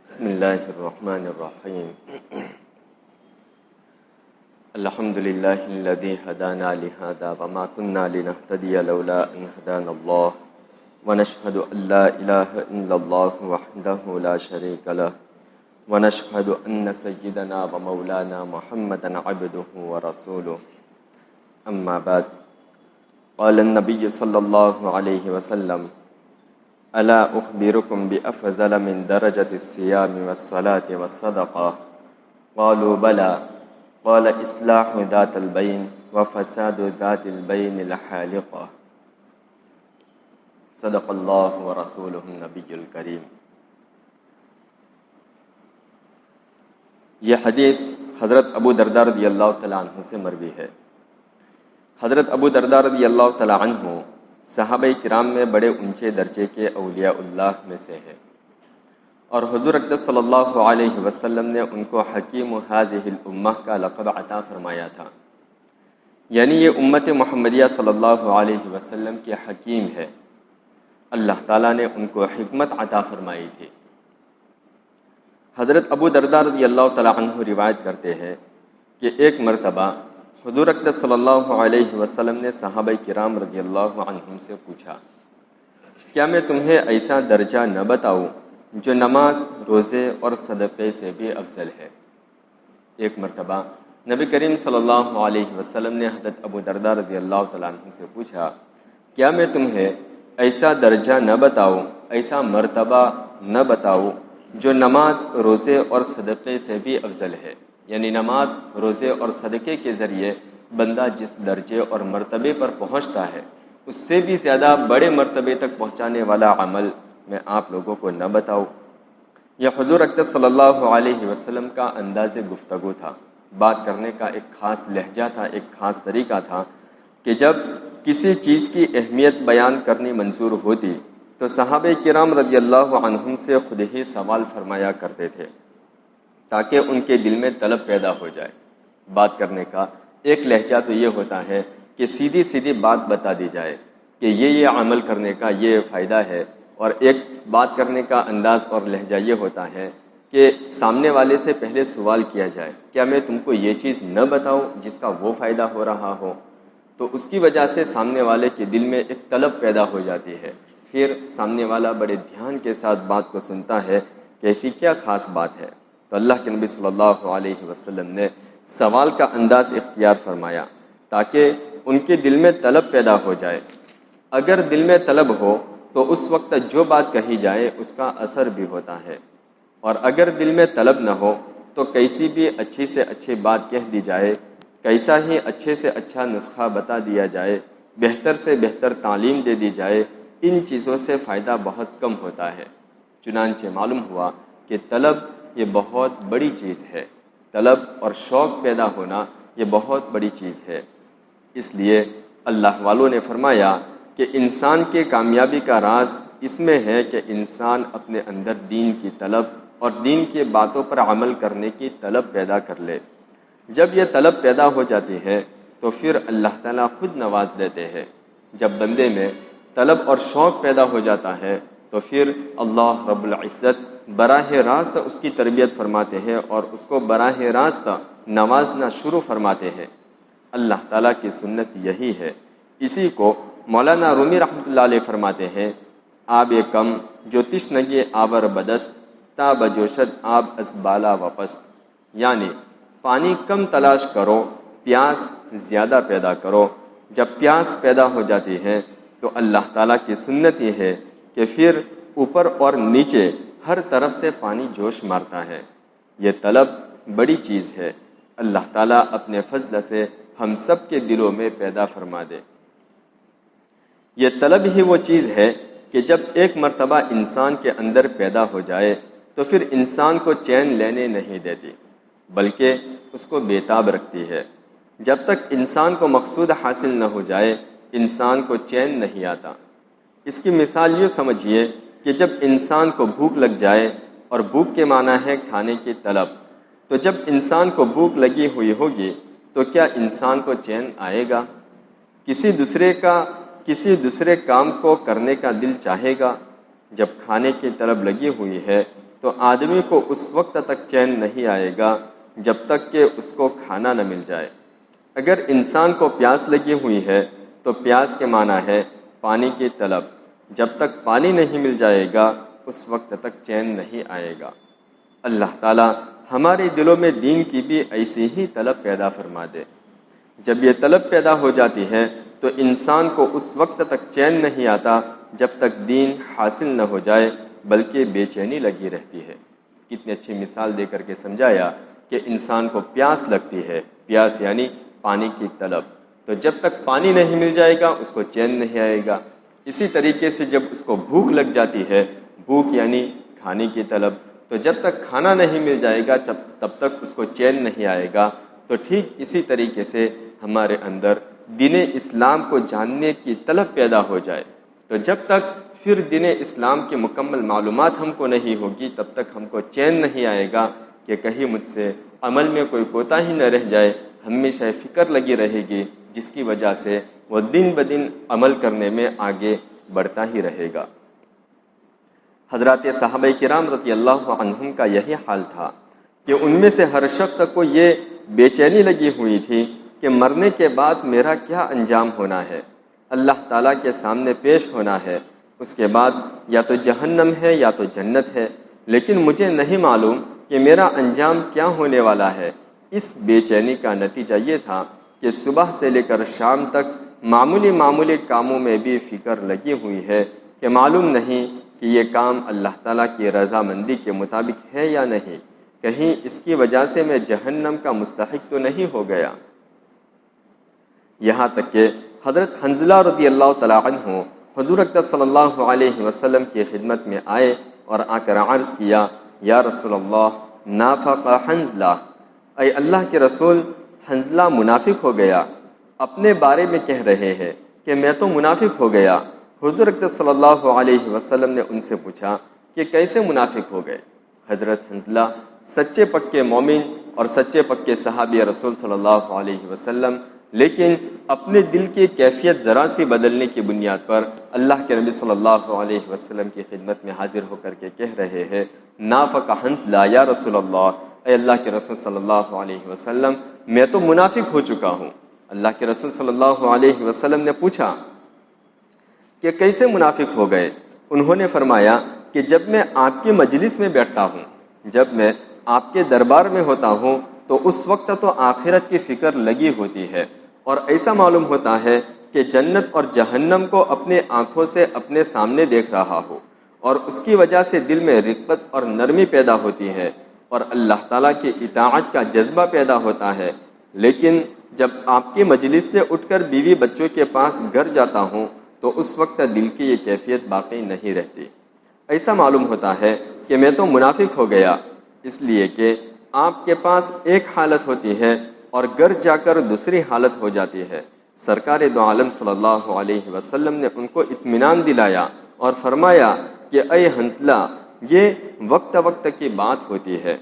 بسم اللہ الرحمن الرحیم الحمد للہ الذی ہدانا لہذا وما كنا لنہتدی لولا ان ہدانا اللہ ونشہد ان لا الہ الا اللہ وحدہ لا شریک لہ ونشہد ان سیدنا ومولانا محمدا عبدہ ورسولہ اما بعد قال النبی صلی اللہ علیہ وسلم الا اخبركم بافضل من درجة الصيام والصلاة والصدقة قالوا بلى قال اصلاح ذات البين وفساد ذات البين الحالقة صدق اللہ ورسولہ النبی الکریم۔ یہ حدیث حضرت ابو درداء رضی اللہ تعالیٰ عنہ سے مروی ہے۔ حضرت ابو درداء رضی اللہ تعالیٰ عنہ صحابہ کرام میں بڑے اونچے درجے کے اولیاء اللہ میں سے ہے، اور حضور اقدس صلی اللہ علیہ وسلم نے ان کو حکیم هذه الامہ کا لقب عطا فرمایا تھا، یعنی یہ امت محمدیہ صلی اللہ علیہ وسلم کے حکیم ہے، اللہ تعالیٰ نے ان کو حکمت عطا فرمائی تھی۔ حضرت ابو درداء رضی اللہ تعالیٰ عنہ روایت کرتے ہیں کہ ایک مرتبہ حضور اقدس صلی اللہ علیہ وسلم نے صحابہ کرام رضی اللہ عنہم سے پوچھا، کیا میں تمہیں ایسا درجہ نہ بتاؤں جو نماز، روزے اور صدقے سے بھی افضل ہے؟ ایک مرتبہ نبی کریم صلی اللہ علیہ وسلم نے حضرت ابو درداء رضی اللہ تعالیٰ عنہ سے پوچھا، کیا میں تمہیں ایسا درجہ نہ بتاؤں، ایسا مرتبہ نہ بتاؤں جو نماز، روزے اور صدقے سے بھی افضل ہے؟ یعنی نماز، روزے اور صدقے کے ذریعے بندہ جس درجے اور مرتبے پر پہنچتا ہے، اس سے بھی زیادہ بڑے مرتبے تک پہنچانے والا عمل میں آپ لوگوں کو نہ بتاؤں؟ یہ حضور اقدس صلی اللہ علیہ وسلم کا انداز گفتگو تھا، بات کرنے کا ایک خاص لہجہ تھا، ایک خاص طریقہ تھا کہ جب کسی چیز کی اہمیت بیان کرنی منظور ہوتی تو صحابہ کرام رضی اللہ عنہم سے خود ہی سوال فرمایا کرتے تھے تاکہ ان کے دل میں طلب پیدا ہو جائے۔ بات کرنے کا ایک لہجہ تو یہ ہوتا ہے کہ سیدھی سیدھی بات بتا دی جائے کہ یہ عمل کرنے کا یہ فائدہ ہے، اور ایک بات کرنے کا انداز اور لہجہ یہ ہوتا ہے کہ سامنے والے سے پہلے سوال کیا جائے، کیا میں تم کو یہ چیز نہ بتاؤں جس کا وہ فائدہ ہو رہا ہو؟ تو اس کی وجہ سے سامنے والے کے دل میں ایک طلب پیدا ہو جاتی ہے، پھر سامنے والا بڑے دھیان کے ساتھ بات کو سنتا ہے کہ ایسی کیا خاص بات ہے۔ تو اللہ کے نبی صلی اللہ علیہ وسلم نے سوال کا انداز اختیار فرمایا تاکہ ان کے دل میں طلب پیدا ہو جائے۔ اگر دل میں طلب ہو تو اس وقت جو بات کہی جائے اس کا اثر بھی ہوتا ہے، اور اگر دل میں طلب نہ ہو تو کیسی بھی اچھی سے اچھی بات کہہ دی جائے، کیسا ہی اچھے سے اچھا نسخہ بتا دیا جائے، بہتر سے بہتر تعلیم دے دی جائے، ان چیزوں سے فائدہ بہت کم ہوتا ہے۔ چنانچہ معلوم ہوا کہ طلب یہ بہت بڑی چیز ہے، طلب اور شوق پیدا ہونا یہ بہت بڑی چیز ہے۔ اس لیے اللہ والوں نے فرمایا کہ انسان کے کامیابی کا راز اس میں ہے کہ انسان اپنے اندر دین کی طلب اور دین کی باتوں پر عمل کرنے کی طلب پیدا کر لے۔ جب یہ طلب پیدا ہو جاتی ہے تو پھر اللہ تعالیٰ خود نواز دیتے ہیں۔ جب بندے میں طلب اور شوق پیدا ہو جاتا ہے تو پھر اللہ رب العزت براہ راست اس کی تربیت فرماتے ہیں اور اس کو براہ راست نوازنا شروع فرماتے ہیں۔ اللہ تعالیٰ کی سنت یہی ہے۔ اسی کو مولانا رومی رحمۃ اللہ علیہ فرماتے ہیں، آب کم جو تشنگی آور بدست تا بجوشد آب از بالا و پست، یعنی پانی کم تلاش کرو، پیاس زیادہ پیدا کرو۔ جب پیاس پیدا ہو جاتی ہے تو اللہ تعالیٰ کی سنت یہ ہے کہ پھر اوپر اور نیچے ہر طرف سے پانی جوش مارتا ہے۔ یہ طلب بڑی چیز ہے، اللہ تعالیٰ اپنے فضل سے ہم سب کے دلوں میں پیدا فرما دے۔ یہ طلب ہی وہ چیز ہے کہ جب ایک مرتبہ انسان کے اندر پیدا ہو جائے تو پھر انسان کو چین لینے نہیں دیتی، بلکہ اس کو بے تاب رکھتی ہے۔ جب تک انسان کو مقصود حاصل نہ ہو جائے انسان کو چین نہیں آتا۔ اس کی مثال یوں سمجھیے کہ جب انسان کو بھوک لگ جائے، اور بھوک کے معنی ہے کھانے کی طلب، تو جب انسان کو بھوک لگی ہوئی ہوگی تو کیا انسان کو چین آئے گا؟ کسی دوسرے کام کو کرنے کا دل چاہے گا؟ جب کھانے کی طلب لگی ہوئی ہے تو تو آدمی کو اس وقت تک چین نہیں آئے گا جب تک کہ اس کو کھانا نہ مل جائے۔ اگر انسان کو پیاس لگی ہوئی ہے تو پیاس کے معنی ہے پانی کی طلب۔ جب تک پانی نہیں مل جائے گا اس وقت تک چین نہیں آئے گا۔ اللہ تعالیٰ ہمارے دلوں میں دین کی بھی ایسی ہی طلب پیدا فرما دے۔ جب یہ طلب پیدا ہو جاتی ہے تو انسان کو اس وقت تک چین نہیں آتا جب تک دین حاصل نہ ہو جائے، بلکہ بے چینی لگی رہتی ہے۔ کتنی اچھی مثال دے کر کے سمجھایا کہ انسان کو پیاس لگتی ہے، پیاس یعنی پانی کی طلب، تو جب تک پانی نہیں مل جائے گا اس کو چین نہیں آئے گا۔ اسی طریقے سے جب اس کو بھوک لگ جاتی ہے، بھوک یعنی کھانے کی طلب، تو جب تک کھانا نہیں مل جائے گا تب تک اس کو چین نہیں آئے گا۔ تو ٹھیک اسی طریقے سے ہمارے اندر دین اسلام کو جاننے کی طلب پیدا ہو جائے، تو جب تک پھر دین اسلام کی مکمل معلومات ہم کو نہیں ہوگی تب تک ہم کو چین نہیں آئے گا کہ کہیں مجھ سے عمل میں کوئی کوتاہی نہ رہ جائے۔ ہمیشہ فکر لگی رہے گی جس کی وجہ سے وہ دن بدن عمل کرنے میں آگے بڑھتا ہی رہے گا۔ حضرات صحابہ کرام رضی اللہ عنہم کا یہی حال تھا کہ ان میں سے ہر شخص کو یہ بے چینی لگی ہوئی تھی کہ مرنے کے بعد میرا کیا انجام ہونا ہے، اللہ تعالیٰ کے سامنے پیش ہونا ہے، اس کے بعد یا تو جہنم ہے یا تو جنت ہے، لیکن مجھے نہیں معلوم کہ میرا انجام کیا ہونے والا ہے۔ اس بے چینی کا نتیجہ یہ تھا کہ صبح سے لے کر شام تک معمولی کاموں میں بھی فکر لگی ہوئی ہے کہ معلوم نہیں کہ یہ کام اللہ تعالیٰ کی رضامندی کے مطابق ہے یا نہیں، کہیں اس کی وجہ سے میں جہنم کا مستحق تو نہیں ہو گیا۔ یہاں تک کہ حضرت حنظلہ رضی اللہ تعالیٰ عنہ حضور اکرم صلی اللہ علیہ وسلم کی خدمت میں آئے اور آ کر عرض کیا، یا رسول اللہ نافق حنظلہ، اے اللہ کے رسول حنظلہ منافق ہو گیا، اپنے بارے میں کہہ رہے ہیں کہ میں تو منافق ہو گیا۔ حضور اکرم صلی اللہ علیہ وسلم نے ان سے پوچھا کہ کیسے منافق ہو گئے؟ حضرت حنظلہ سچے پکے مومن اور سچے پکے صحابی رسول صلی اللہ علیہ وسلم، لیکن اپنے دل کی کیفیت ذرا سی بدلنے کی بنیاد پر اللہ کے نبی صلی اللہ علیہ وسلم کی خدمت میں حاضر ہو کر کے کہہ رہے ہیں، نافق حنظلہ یا رسول اللہ، اے اللہ کے رسول صلی اللہ علیہ وسلم میں تو منافق ہو چکا ہوں۔ اللہ کے رسول صلی اللہ علیہ وسلم نے پوچھا کہ کیسے منافق ہو گئے؟ انہوں نے فرمایا کہ جب میں آپ کی مجلس میں بیٹھتا ہوں، جب میں آپ کے دربار میں ہوتا ہوں تو اس وقت تو آخرت کی فکر لگی ہوتی ہے اور ایسا معلوم ہوتا ہے کہ جنت اور جہنم کو اپنے آنکھوں سے اپنے سامنے دیکھ رہا ہو، اور اس کی وجہ سے دل میں رقت اور نرمی پیدا ہوتی ہے اور اللہ تعالیٰ کی اطاعت کا جذبہ پیدا ہوتا ہے۔ لیکن جب آپ کی مجلس سے اٹھ کر بیوی بچوں کے پاس گھر جاتا ہوں تو اس وقت دل کی یہ کیفیت باقی نہیں رہتی۔ ایسا معلوم ہوتا ہے کہ میں تو منافق ہو گیا، اس لیے کہ آپ کے پاس ایک حالت ہوتی ہے اور گھر جا کر دوسری حالت ہو جاتی ہے۔ سرکار دو عالم صلی اللہ علیہ وسلم نے ان کو اطمینان دلایا اور فرمایا کہ اے حنظلہ، یہ وقت وقت کی بات ہوتی ہے،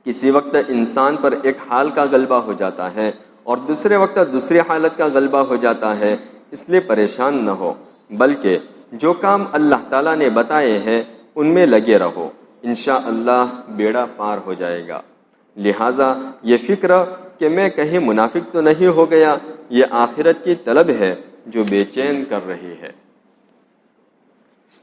کسی وقت انسان پر ایک حال کا غلبہ ہو جاتا ہے اور دوسرے وقت دوسری حالت کا غلبہ ہو جاتا ہے، اس لیے پریشان نہ ہو، بلکہ جو کام اللہ تعالیٰ نے بتائے ہیں ان میں لگے رہو، انشاءاللہ بیڑا پار ہو جائے گا۔ لہٰذا یہ فکر کہ میں کہیں منافق تو نہیں ہو گیا، یہ آخرت کی طلب ہے جو بے چین کر رہی ہے۔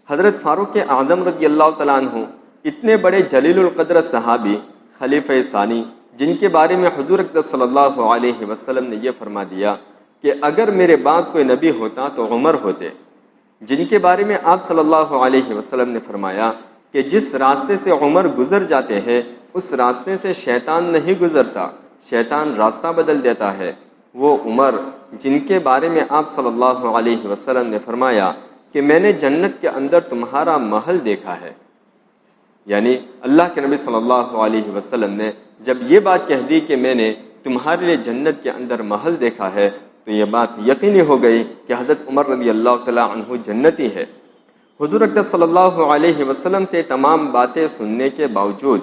حضرت فاروق اعظم رضی اللہ تعالیٰ عنہ اتنے بڑے جلیل القدر صحابی، خلیفہ ثانی، جن کے بارے میں حضور اکرم صلی اللہ علیہ وسلم نے یہ فرما دیا کہ اگر میرے بعد کوئی نبی ہوتا تو عمر ہوتے، جن کے بارے میں آپ صلی اللہ علیہ وسلم نے فرمایا کہ جس راستے سے عمر گزر جاتے ہیں اس راستے سے شیطان نہیں گزرتا، شیطان راستہ بدل دیتا ہے، وہ عمر جن کے بارے میں آپ صلی اللہ علیہ وسلم نے فرمایا کہ میں نے جنت کے اندر تمہارا محل دیکھا ہے، یعنی اللہ کے نبی صلی اللہ علیہ وسلم نے جب یہ بات کہہ دی کہ میں نے تمہارے لیے جنت کے اندر محل دیکھا ہے تو یہ بات یقینی ہو گئی کہ حضرت عمر رضی اللہ تعالیٰ عنہ جنتی ہے۔ حضور اکرم صلی اللہ علیہ وسلم سے تمام باتیں سننے کے باوجود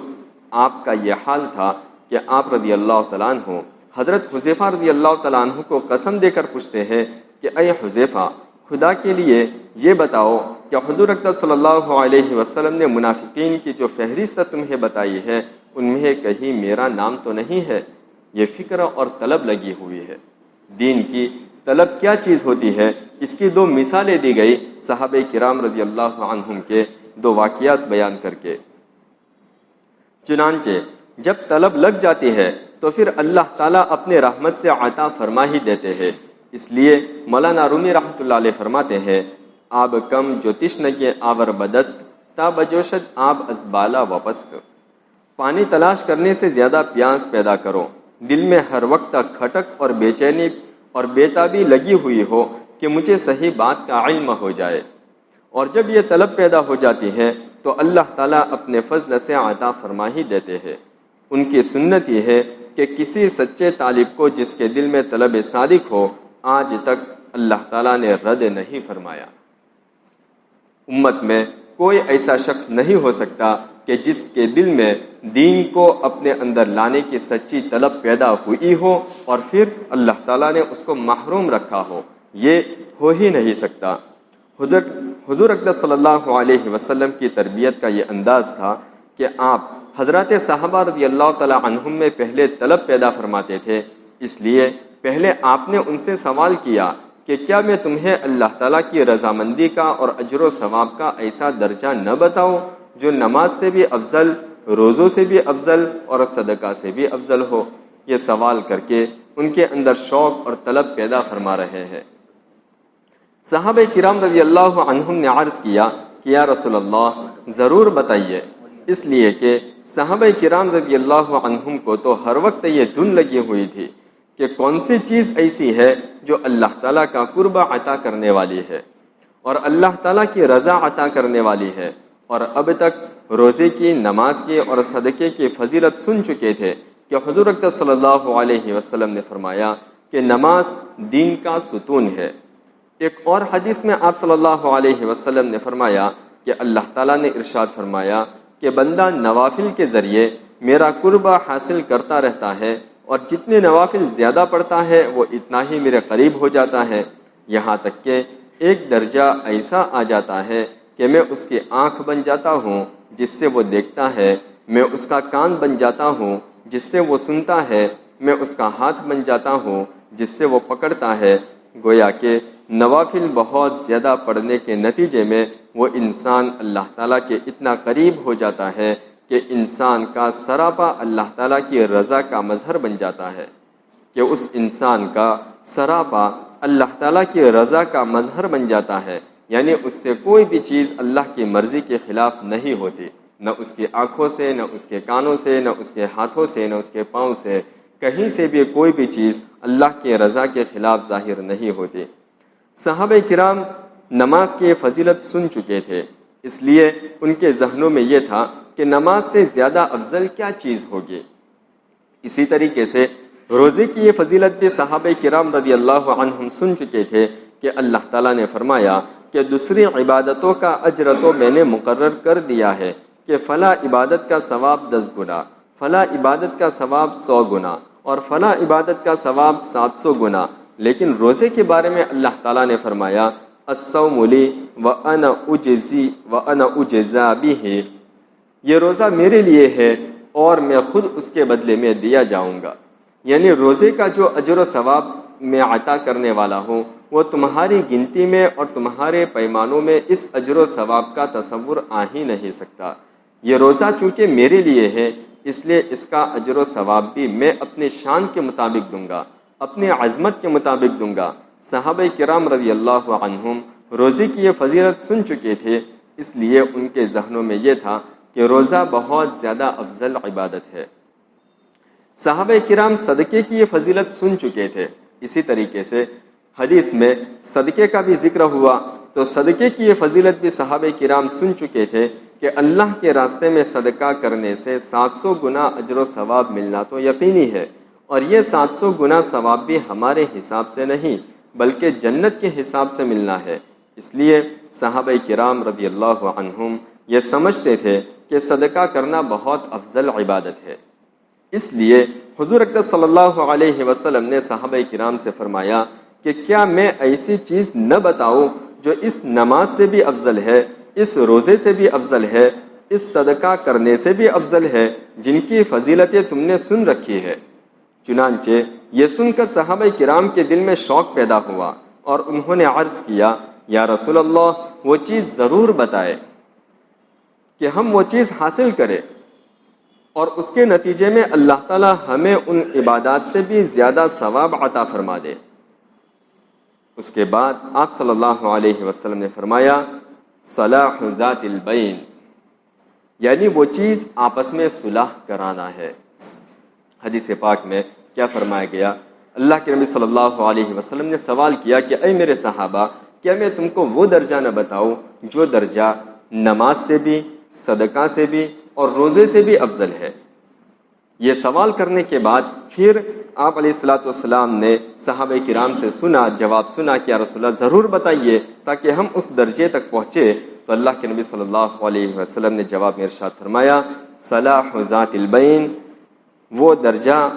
آپ کا یہ حال تھا کہ آپ رضی اللہ تعالیٰ عنہ حضرت حذیفہ رضی اللہ تعالیٰ عنہ کو قسم دے کر پوچھتے ہیں کہ اے حذیفہ، خدا کے لیے یہ بتاؤ کیا حضور اقدس صلی اللہ علیہ وسلم نے منافقین کی جو فہرست تمہیں بتائی ہے ان میں کہیں میرا نام تو نہیں ہے؟ یہ فکر اور طلب لگی ہوئی ہے۔ دین کی طلب کیا چیز ہوتی ہے، اس کی دو مثالیں دی گئی صحابہ کرام رضی اللہ عنہم کے دو واقعات بیان کر کے۔ چنانچہ جب طلب لگ جاتی ہے تو پھر اللہ تعالیٰ اپنے رحمت سے عطا فرما ہی دیتے ہیں۔ اس لیے مولانا رومی رحمۃ اللہ علیہ فرماتے ہیں، آب کم جو تشنگی آور بدست تا بجوشت آب از بالا وپست۔ پانی تلاش کرنے سے زیادہ پیاس پیدا کرو، دل میں ہر وقت کھٹک اور بے چینی اور بےتابی لگی ہوئی ہو کہ مجھے صحیح بات کا علم ہو جائے، اور جب یہ طلب پیدا ہو جاتی ہے تو اللہ تعالیٰ اپنے فضل سے عطا فرما ہی دیتے ہیں۔ ان کی سنت یہ ہے کہ کسی سچے طالب کو جس کے دل میں طلب صادق ہو آج تک اللہ تعالیٰ نے رد نہیں فرمایا۔ امت میں کوئی ایسا شخص نہیں ہو سکتا کہ جس کے دل میں دین کو اپنے اندر لانے کی سچی طلب پیدا ہوئی ہو اور پھر اللہ تعالیٰ نے اس کو محروم رکھا ہو، یہ ہو ہی نہیں سکتا۔ حضور اقدس صلی اللہ علیہ وسلم کی تربیت کا یہ انداز تھا کہ آپ حضرات صحابہ رضی اللہ تعالیٰ عنہم میں پہلے طلب پیدا فرماتے تھے، اس لیے پہلے آپ نے ان سے سوال کیا کہ کیا میں تمہیں اللہ تعالیٰ کی رضامندی کا اور اجر و ثواب کا ایسا درجہ نہ بتاؤں جو نماز سے بھی افضل، روزوں سے بھی افضل اور صدقہ سے بھی افضل ہو؟ یہ سوال کر کے ان کے اندر شوق اور طلب پیدا فرما رہے ہیں۔ صحابہ کرام رضی اللہ عنہم نے عرض کیا کہ یا رسول اللہ ضرور بتائیے، اس لیے کہ صحابہ کرام رضی اللہ عنہم کو تو ہر وقت یہ دھن لگی ہوئی تھی کہ کون سی چیز ایسی ہے جو اللہ تعالیٰ کا قرب عطا کرنے والی ہے اور اللہ تعالیٰ کی رضا عطا کرنے والی ہے، اور اب تک روزے کی، نماز کی اور صدقے کی فضیلت سن چکے تھے کہ حضور اقدس صلی اللہ علیہ وسلم نے فرمایا کہ نماز دین کا ستون ہے۔ ایک اور حدیث میں آپ صلی اللہ علیہ وسلم نے فرمایا کہ اللہ تعالیٰ نے ارشاد فرمایا کہ بندہ نوافل کے ذریعے میرا قرب حاصل کرتا رہتا ہے، اور جتنے نوافل زیادہ پڑھتا ہے وہ اتنا ہی میرے قریب ہو جاتا ہے، یہاں تک کہ ایک درجہ ایسا آ جاتا ہے کہ میں اس کی آنکھ بن جاتا ہوں جس سے وہ دیکھتا ہے، میں اس کا کان بن جاتا ہوں جس سے وہ سنتا ہے، میں اس کا ہاتھ بن جاتا ہوں جس سے وہ پکڑتا ہے۔ گویا کہ نوافل بہت زیادہ پڑھنے کے نتیجے میں وہ انسان اللہ تعالیٰ کے اتنا قریب ہو جاتا ہے کہ انسان کا سراپا اللہ تعالیٰ کی رضا کا مظہر بن جاتا ہے، کہ اس انسان کا سراپا اللہ تعالیٰ کی رضا کا مظہر بن جاتا ہے، یعنی اس سے کوئی بھی چیز اللہ کی مرضی کے خلاف نہیں ہوتی، نہ اس کی آنکھوں سے، نہ اس کے کانوں سے، نہ اس کے ہاتھوں سے، نہ اس کے پاؤں سے، کہیں سے بھی کوئی بھی چیز اللہ کی رضا کے خلاف ظاہر نہیں ہوتی۔ صحابہ کرام نماز کی فضیلت سن چکے تھے، اس لیے ان کے ذہنوں میں یہ تھا کہ نماز سے زیادہ افضل کیا چیز ہوگی۔ اسی طریقے سے روزے کی یہ فضیلت بھی صحابہ کرام رضی اللہ عنہم سن چکے تھے کہ اللہ تعالیٰ نے فرمایا کہ دوسری عبادتوں کا اجر تو میں نے مقرر کر دیا ہے کہ فلاں عبادت کا ثواب 10 گنا، فلاں عبادت کا ثواب 100 گنا اور فلاں عبادت کا ثواب 700 گنا، لیکن روزے کے بارے میں اللہ تعالیٰ نے فرمایا الصوم لی وانا اجزی بہ، یہ روزہ میرے لیے ہے اور میں خود اس کے بدلے میں دیا جاؤں گا، یعنی روزے کا جو اجر و ثواب میں عطا کرنے والا ہوں وہ تمہاری گنتی میں اور تمہارے پیمانوں میں اس اجر و ثواب کا تصور آ ہی نہیں سکتا۔ یہ روزہ چونکہ میرے لیے ہے اس لیے اس کا اجر و ثواب بھی میں اپنے شان کے مطابق دوں گا، اپنے عظمت کے مطابق دوں گا۔ صحابہ کرام رضی اللہ عنہم روزے کی یہ فضیلت سن چکے تھے، اس لیے ان کے ذہنوں میں یہ تھا کہ روزہ بہت زیادہ افضل عبادت ہے۔ صحابہ کرام صدقے کی یہ فضیلت سن چکے تھے، اسی طریقے سے حدیث میں صدقے کا بھی ذکر ہوا تو صدقے کی یہ فضیلت بھی صحابہ کرام سن چکے تھے کہ اللہ کے راستے میں صدقہ کرنے سے 700 گنا اجر و ثواب ملنا تو یقینی ہے، اور یہ 700 گنا ثواب بھی ہمارے حساب سے نہیں بلکہ جنت کے حساب سے ملنا ہے۔ اس لیے صحابہ کرام رضی اللہ عنہم یہ سمجھتے تھے کہ صدقہ کرنا بہت افضل عبادت ہے۔ اس لیے حضور اقدس صلی اللہ علیہ وسلم نے صحابہ کرام سے فرمایا کہ کیا میں ایسی چیز نہ بتاؤں جو اس نماز سے بھی افضل ہے، اس روزے سے بھی افضل ہے، اس صدقہ کرنے سے بھی افضل ہے، جن کی فضیلتیں تم نے سن رکھی ہے۔ چنانچہ یہ سن کر صحابہ کرام کے دل میں شوق پیدا ہوا اور انہوں نے عرض کیا، یا رسول اللہ، وہ چیز ضرور بتائے کہ ہم وہ چیز حاصل کریں اور اس کے نتیجے میں اللہ تعالی ہمیں ان عبادات سے بھی زیادہ ثواب عطا فرما دے۔ اس کے بعد آپ صلی اللہ علیہ وسلم نے فرمایا، صلاح ذات البین، یعنی وہ چیز آپس میں صلح کرانا ہے۔ حدیث پاک میں کیا فرمایا گیا؟ اللہ کے نبی صلی اللہ علیہ وسلم نے سوال کیا کہ اے میرے صحابہ، کیا میں تم کو وہ درجہ نہ بتاؤں جو درجہ نماز سے بھی، صدقہ سے بھی اور روزے سے بھی افضل ہے؟ یہ سوال کرنے کے بعد پھر آپ علیہ الصلاۃ والسلام نے صحابہ کرام سے جواب سنا کہ یا رسول اللہ ضرور بتائیے تاکہ ہم اس درجے تک پہنچے۔ تو اللہ کے نبی صلی اللہ علیہ وسلم نے جواب میں ارشاد فرمایا، صلاح ذات البین، وہ درجہ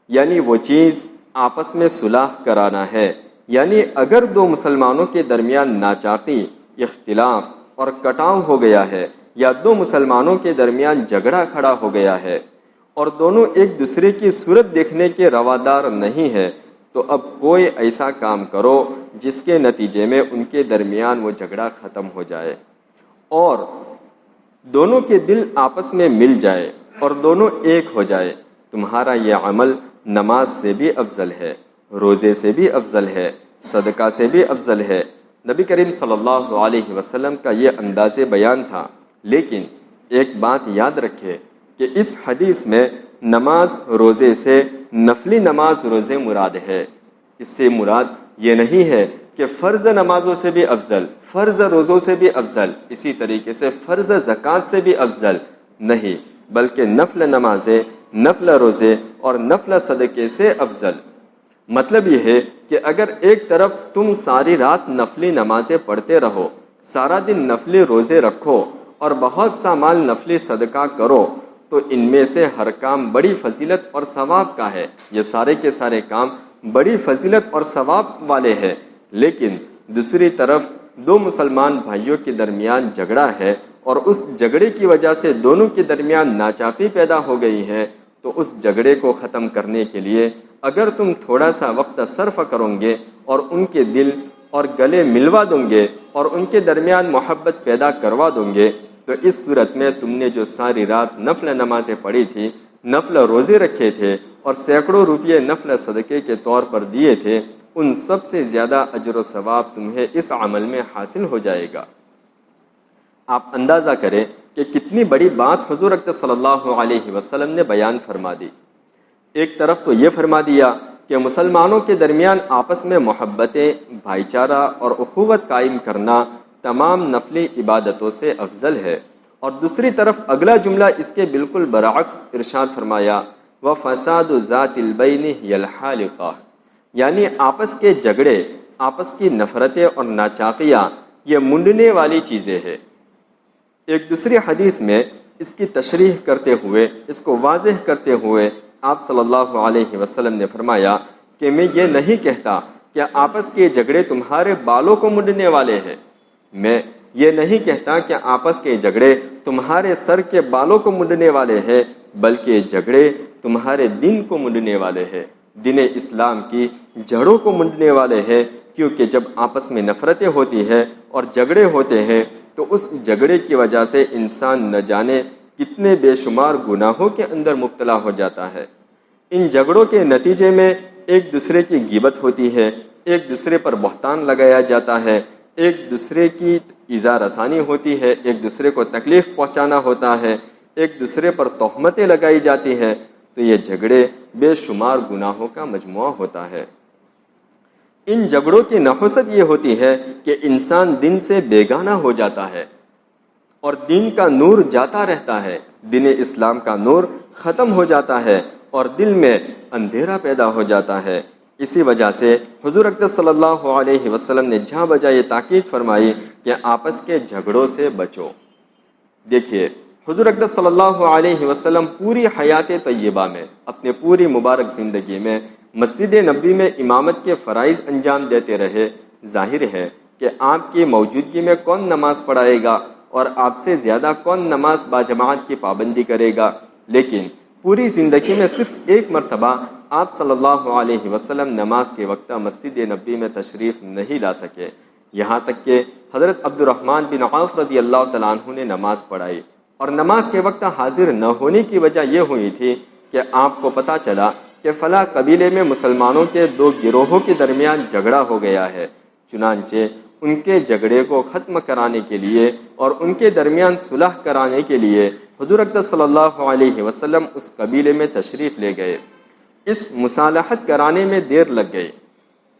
یعنی وہ چیز آپس میں صلح کرانا ہے۔ یعنی اگر دو مسلمانوں کے درمیان ناچاقی، اختلاف اور کٹاؤ ہو گیا ہے، یا دو مسلمانوں کے درمیان جھگڑا کھڑا ہو گیا ہے اور دونوں ایک دوسرے کی صورت دیکھنے کے روادار نہیں ہے، تو اب کوئی ایسا کام کرو جس کے نتیجے میں ان کے درمیان وہ جھگڑا ختم ہو جائے اور دونوں کے دل آپس میں مل جائے اور دونوں ایک ہو جائے۔ تمہارا یہ عمل نماز سے بھی افضل ہے، روزے سے بھی افضل ہے، صدقہ سے بھی افضل ہے۔ نبی کریم صلی اللہ علیہ وسلم کا یہ انداز بیان تھا، لیکن ایک بات یاد رکھے کہ اس حدیث میں نماز روزے سے نفلی نماز روزے مراد ہے۔ اس سے مراد یہ نہیں ہے کہ فرض نمازوں سے بھی افضل، فرض روزوں سے بھی افضل، اسی طریقے سے فرض زکوٰۃ سے بھی افضل نہیں، بلکہ نفل نمازیں، نفل روزے اور نفل صدقے سے افضل۔ مطلب یہ ہے کہ اگر ایک طرف تم ساری رات نفلی نمازیں پڑھتے رہو، سارا دن نفلی روزے رکھو اور بہت سا مال نفلی صدقہ کرو، تو ان میں سے ہر کام بڑی فضیلت اور ثواب کا ہے، یہ سارے کے سارے کام بڑی فضیلت اور ثواب والے ہیں۔ لیکن دوسری طرف دو مسلمان بھائیوں کے درمیان جھگڑا ہے اور اس جھگڑے کی وجہ سے دونوں کے درمیان ناچاقی پیدا ہو گئی ہے، تو اس جھگڑے کو ختم کرنے کے لیے اگر تم تھوڑا سا وقت صرف کرو گے اور ان کے دل اور گلے ملوا دو گے اور ان کے درمیان محبت پیدا کروا دو گے، تو اس صورت میں تم نے جو ساری رات نفل نمازیں پڑھی تھی، نفل روزے رکھے تھے اور سینکڑوں روپئے نفل صدقے کے طور پر دیے تھے، ان سب سے زیادہ اجر و ثواب تمہیں اس عمل میں حاصل ہو جائے گا۔ آپ اندازہ کریں کہ کتنی بڑی بات حضور اکرم صلی اللہ علیہ وسلم نے بیان فرما دی۔ ایک طرف تو یہ فرما دیا کہ مسلمانوں کے درمیان آپس میں محبتیں، بھائی چارہ اور اخوت قائم کرنا تمام نفلی عبادتوں سے افضل ہے، اور دوسری طرف اگلا جملہ اس کے بالکل برعکس ارشاد فرمایا، وَفَسَادُ ذَاتِ الْبَيْنِ هِيَ الْحَالِقَةُ، یعنی آپس کے جھگڑے، آپس کی نفرتیں اور ناچاقیاں یہ منڈنے والی چیزیں ہیں۔ ایک دوسری حدیث میں اس کی تشریح کرتے ہوئے، اس کو واضح کرتے ہوئے آپ صلی اللہ علیہ وسلم نے فرمایا کہ میں یہ نہیں کہتا کہ آپس کے جھگڑے تمہارے بالوں کو منڈنے والے ہیں، میں یہ نہیں کہتا کہ آپس کے جھگڑے تمہارے سر کے بالوں کو منڈنے والے ہیں، بلکہ جھگڑے تمہارے دین کو منڈنے والے ہیں، دین اسلام کی جڑوں کو منڈنے والے ہیں، کیونکہ جب آپس میں نفرتیں ہوتی ہیں اور جھگڑے ہوتے ہیں تو اس جھگڑے کی وجہ سے انسان نہ جانے کتنے بے شمار گناہوں کے اندر مبتلا ہو جاتا ہے۔ ان جھگڑوں کے نتیجے میں ایک دوسرے کی غیبت ہوتی ہے، ایک دوسرے پر بہتان لگایا جاتا ہے، ایک دوسرے کی ایذا رسانی ہوتی ہے، ایک دوسرے کو تکلیف پہنچانا ہوتا ہے، ایک دوسرے پر تہمتیں لگائی جاتی ہیں، تو یہ جھگڑے بے شمار گناہوں کا مجموعہ ہوتا ہے۔ ان جھگڑوں کی نحوست یہ ہوتی ہے کہ انسان دین سے بیگانہ ہو جاتا ہے اور دین کا نور جاتا رہتا ہے، دین اسلام کا نور ختم ہو جاتا ہے اور دل میں اندھیرا پیدا ہو جاتا ہے۔ اسی وجہ سے حضور اکرم صلی اللہ علیہ وسلم نے جہاں بجا یہ تاکید فرمائی کہ آپس کے جھگڑوں سے بچو۔ دیکھیے حضور اکرم صلی اللہ علیہ وسلم پوری حیات طیبہ میں، اپنے پوری مبارک زندگی میں مسجد نبوی میں امامت کے فرائض انجام دیتے رہے۔ ظاہر ہے کہ آپ کی موجودگی میں کون نماز پڑھائے گا اور آپ سے زیادہ کون نماز باجماعت کی پابندی کرے گا، لیکن پوری زندگی میں صرف ایک مرتبہ آپ صلی اللہ علیہ وسلم نماز کے وقت مسجد نبوی میں تشریف نہیں لا سکے، یہاں تک کہ حضرت عبد الرحمن بن عوف رضی اللہ تعالیٰ عنہ نے نماز پڑھائی، اور نماز کے وقت حاضر نہ ہونے کی وجہ یہ ہوئی تھی کہ آپ کو پتہ چلا کہ فلاں قبیلے میں مسلمانوں کے دو گروہوں کے درمیان جھگڑا ہو گیا ہے، چنانچہ ان کے جھگڑے کو ختم کرانے کے لیے اور ان کے درمیان صلح کرانے کے لیے حضور اقدس صلی اللہ علیہ وسلم اس قبیلے میں تشریف لے گئے۔ اس مصالحت کرانے میں دیر لگ گئی،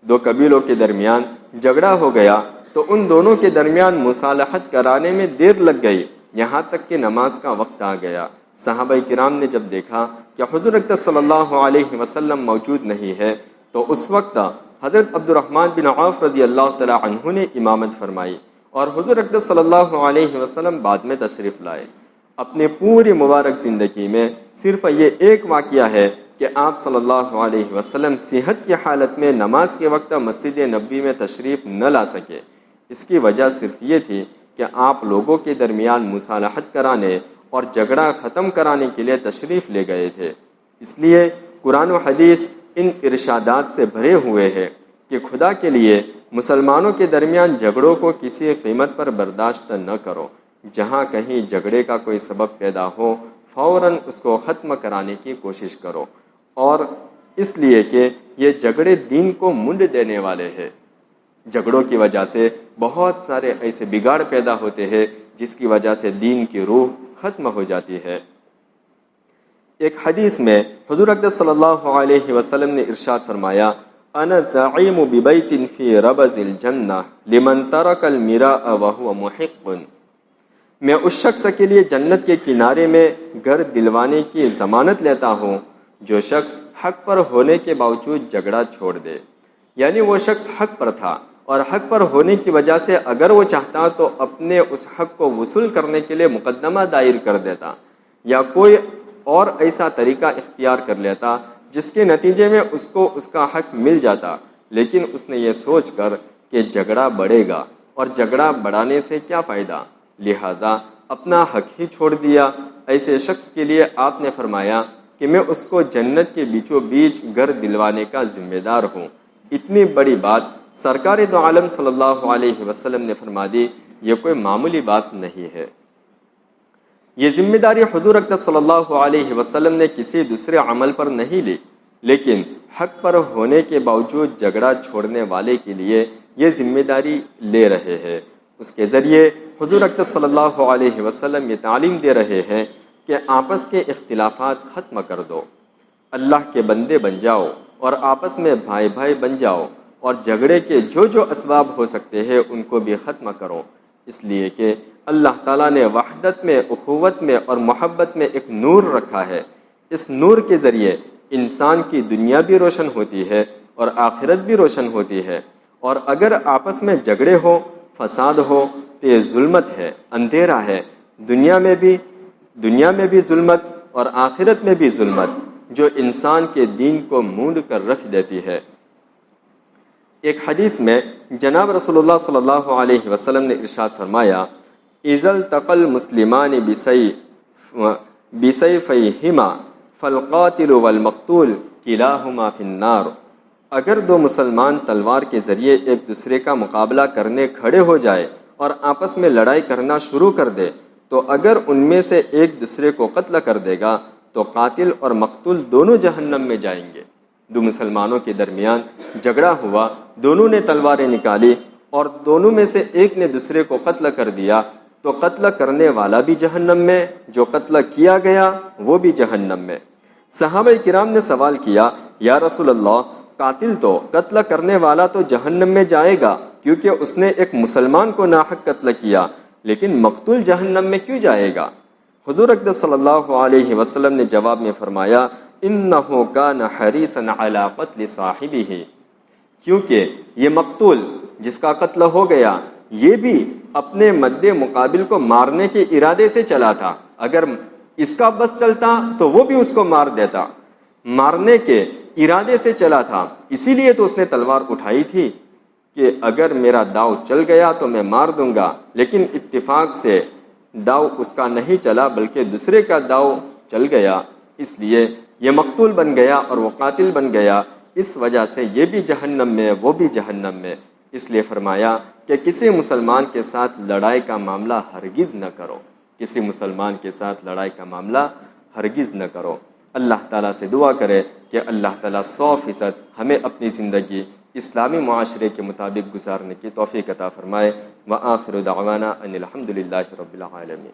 دو قبیلوں کے درمیان جھگڑا ہو گیا تو ان دونوں کے درمیان مصالحت کرانے میں دیر لگ گئی، یہاں تک کہ نماز کا وقت آ گیا۔ صحابہ کرام نے جب دیکھا کہ حضور اقدس صلی اللہ علیہ وسلم موجود نہیں ہے تو اس وقت حضرت عبد الرحمن بن عوف رضی اللہ تعالیٰ عنہ نے امامت فرمائی اور حضور اقدس صلی اللہ علیہ وسلم بعد میں تشریف لائے۔ اپنے پوری مبارک زندگی میں صرف یہ ایک واقعہ ہے کہ آپ صلی اللہ علیہ وسلم صحت کی حالت میں نماز کے وقت مسجد نبوی میں تشریف نہ لا سکے۔ اس کی وجہ صرف یہ تھی کہ آپ لوگوں کے درمیان مصالحت کرانے اور جھگڑا ختم کرانے کے لیے تشریف لے گئے تھے۔ اس لیے قرآن و حدیث ان ارشادات سے بھرے ہوئے ہیں کہ خدا کے لیے مسلمانوں کے درمیان جھگڑوں کو کسی قیمت پر برداشت نہ کرو، جہاں کہیں جھگڑے کا کوئی سبب پیدا ہو فوراً اس کو ختم کرانے کی کوشش کرو، اور اس لیے کہ یہ جھگڑے دین کو منڈ دینے والے ہیں۔ جھگڑوں کی وجہ سے بہت سارے ایسے بگاڑ پیدا ہوتے ہیں جس کی وجہ سے دین کی روح ختم ہو جاتی ہے۔ ایک حدیث میں حضور اقدس صلی اللہ علیہ وسلم نے ارشاد فرمایا، انا زعیم ببیت فی ربض الجنہ لمن ترک المراء وهو محق، میں اس شخص کے لیے جنت کے کنارے میں گھر دلوانے کی ضمانت لیتا ہوں جو شخص حق پر ہونے کے باوجود جھگڑا چھوڑ دے۔ یعنی وہ شخص حق پر تھا اور حق پر ہونے کی وجہ سے اگر وہ چاہتا تو اپنے اس حق کو وصول کرنے کے لیے مقدمہ دائر کر دیتا یا کوئی اور ایسا طریقہ اختیار کر لیتا جس کے نتیجے میں اس کو اس کا حق مل جاتا، لیکن اس نے یہ سوچ کر کہ جھگڑا بڑھے گا اور جھگڑا بڑھانے سے کیا فائدہ، لہذا اپنا حق ہی چھوڑ دیا۔ ایسے شخص کے لیے آپ نے فرمایا کہ میں اس کو جنت کے بیچوں بیچ گھر دلوانے کا ذمہ دار ہوں۔ اتنی بڑی بات سرکار دو عالم صلی اللہ علیہ وسلم نے فرما دی، یہ کوئی معمولی بات نہیں ہے۔ یہ ذمہ داری حضور اقدس صلی اللہ علیہ وسلم نے کسی دوسرے عمل پر نہیں لی، لیکن حق پر ہونے کے باوجود جھگڑا چھوڑنے والے کے لیے یہ ذمہ داری لے رہے ہیں۔ اس کے ذریعے حضور اقدس صلی اللہ علیہ وسلم یہ تعلیم دے رہے ہیں کہ آپس کے اختلافات ختم کر دو، اللہ کے بندے بن جاؤ اور آپس میں بھائی بھائی بن جاؤ، اور جھگڑے کے جو اسباب ہو سکتے ہیں ان کو بھی ختم کرو، اس لیے کہ اللہ تعالیٰ نے وحدت میں، اخوت میں اور محبت میں ایک نور رکھا ہے۔ اس نور کے ذریعے انسان کی دنیا بھی روشن ہوتی ہے اور آخرت بھی روشن ہوتی ہے، اور اگر آپس میں جھگڑے ہو، فساد ہو تو یہ ظلمت ہے، اندھیرا ہے، دنیا میں بھی ظلمت اور آخرت میں بھی ظلمت جو انسان کے دین کو مونڈ کر رکھ دیتی ہے۔ ایک حدیث میں جناب رسول اللہ صلی اللہ علیہ وسلم نے ارشاد فرمایا، اذا التقى المسلمان بسيفيهما فالقاتل والمقتول كلاهما في النار، اگر دو مسلمان تلوار کے ذریعے ایک دوسرے کا مقابلہ کرنے کھڑے ہو جائے اور آپس میں لڑائی کرنا شروع کر دے تو اگر ان میں سے ایک دوسرے کو قتل کر دے گا تو قاتل اور مقتول دونوں جہنم میں جائیں گے۔ دو مسلمانوں کے درمیان جھگڑا ہوا، دونوں نے تلواریں نکالی اور دونوں میں سے ایک نے دوسرے کو قتل کر دیا تو قتل کرنے والا بھی جہنم میں، جو قتل کیا گیا وہ بھی جہنم میں۔ صحابہ کرام نے سوال کیا، یا رسول اللہ، قاتل تو قتل کرنے والا تو جہنم میں جائے گا کیونکہ اس نے ایک مسلمان کو ناحق قتل کیا، لیکن مقتول جہنم میں کیوں جائے گا؟ حضور اقدس صلی اللہ علیہ وسلم نے جواب میں فرمایا، انہ کان حریصا علی قتل صاحبہ، کیونکہ یہ مقتول جس کا قتل ہو گیا یہ بھی اپنے مد مقابل کو مارنے کے ارادے سے چلا تھا، اگر اس کا بس چلتا تو وہ بھی اس کو مار دیتا، مارنے کے ارادے سے چلا تھا، اسی لیے تو اس نے تلوار اٹھائی تھی کہ اگر میرا داؤ چل گیا تو میں مار دوں گا، لیکن اتفاق سے داؤ اس کا نہیں چلا بلکہ دوسرے کا داؤ چل گیا، اس لیے یہ مقتول بن گیا اور وہ قاتل بن گیا، اس وجہ سے یہ بھی جہنم میں وہ بھی جہنم میں۔ اس لیے فرمایا کہ کسی مسلمان کے ساتھ لڑائی کا معاملہ ہرگز نہ کرو، کسی مسلمان کے ساتھ لڑائی کا معاملہ ہرگز نہ کرو۔ اللہ تعالیٰ سے دعا کرے کہ اللہ تعالیٰ 100% ہمیں اپنی زندگی اسلامی معاشرے کے مطابق گزارنے کی توفیق عطا فرمائے۔ وآخر دعوانا ان الحمد للہ رب العالمین۔